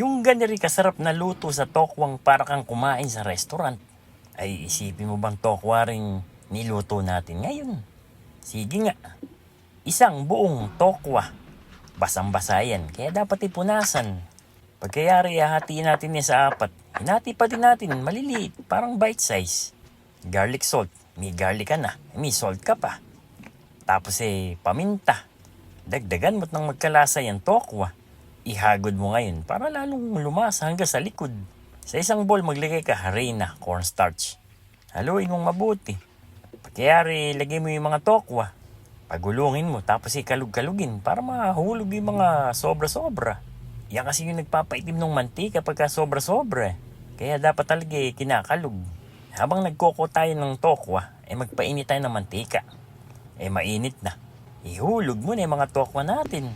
Yung ganiri kasarap na luto sa tokwang para kang kumain sa restaurant. Ay isipin mo bang tokwa ring niluto natin ngayon? Sige nga, isang buong tokwa. Basang-basa yan, kaya dapat ipunasan. Pagkayari, hahatiin natin yan sa apat. Hinati pa din natin, maliliit, parang bite size. Garlic salt, may garlic ka na, may salt ka pa. Tapos paminta. Dagdagan mo't nang magkalasa yan tokwa. Ihagod mo ngayon para lalong lumasa hanggang sa likod. Sa isang bowl, maglagay ka harina, cornstarch. Haluin mong mabuti. Pagkayari, lagay mo yung mga tokwa. Pagulungin mo, tapos kalug-kalugin para mahulog yung mga sobra-sobra. Yan kasi yung nagpapaitim ng mantika pagka sobra-sobra. Kaya dapat talaga kinakalug. Habang nagkoko tayo ng tokwa, magpainit tayo ng mantika. Mainit na. Ihulog mo na yung mga tokwa natin.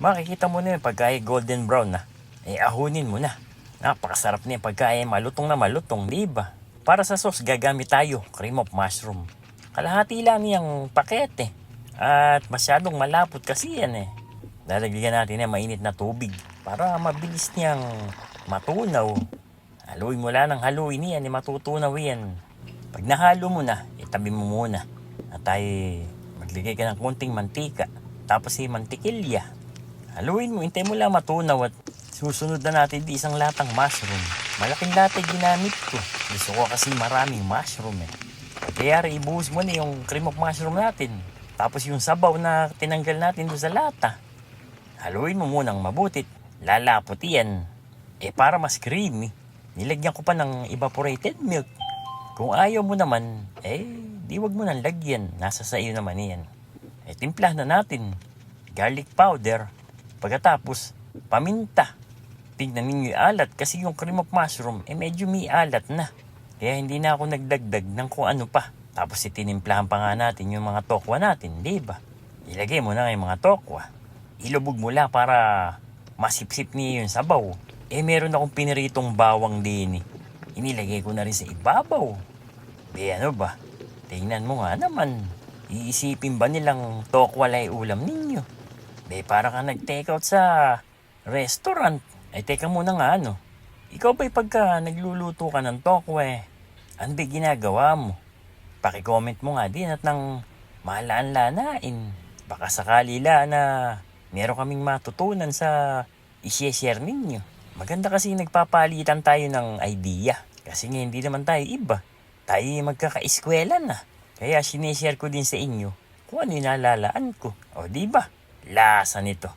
Makikita mo na yung pagka golden brown na. Ahunin mo na. Napakasarap na yung pagka malutong na malutong, diba? Para sa sauce, gagamit tayo cream of mushroom. Kalahati lang niyang pakete. At masyadong malapot kasi yan Lalagyan natin ng mainit na tubig para mabilis niyang matunaw. Haluin mo lang ng haluin yan, matutunaw yan. Pag nahalo mo na, itabi mo muna. At tayo maglagay ka ng konting mantika. Tapos mantikilya. Haluin mo, hintay mo lang matunaw at susunod na natin di isang latang mushroom. Malaking lata ginamit ko. Gusto ko kasi maraming mushroom Kaya ibuhos mo na yung cream of mushroom natin. Tapos yung sabaw na tinanggal natin doon sa lata. Haluin mo munang mabutit. Lalapot yan. Para mas creamy, nilagyan ko pa ng evaporated milk. Kung ayaw mo naman, di wag mo nang lagyan. Nasa sa iyo naman yan. Timpla na natin. Garlic powder. Pagkatapos, paminta. Tignan ninyo yung alat kasi yung cream of mushroom, medyo may alat na. Kaya hindi na ako nagdagdag ng kung ano pa. Tapos itinimplahan pa nga natin yung mga tokwa natin, di ba? Ilagay mo na yung mga tokwa. Ilubog mo lang para masipsip niya yung sabaw. Meron akong piniritong bawang din Inilagay ko na rin sa ibabaw. Ano ba? Tingnan mo nga naman. Iisipin ba nilang tokwa lang ulam ninyo? Para ka nag-take out sa restaurant. Teka muna nga Ikaw ba'y pagka nagluluto ka ng tokwa ano ba ginagawa mo? Paki-comment mo nga din at nang malaan-lanain. Baka sakali na meron kaming matutunan sa i-share ninyo. Maganda kasi nagpapalitan tayo ng idea. Kasi nga hindi naman tayo iba. Tayo magkaka-eskwela na. Kaya sinishare ko din sa inyo kung ano yung nalalaan ko. O diba? Lasa nito.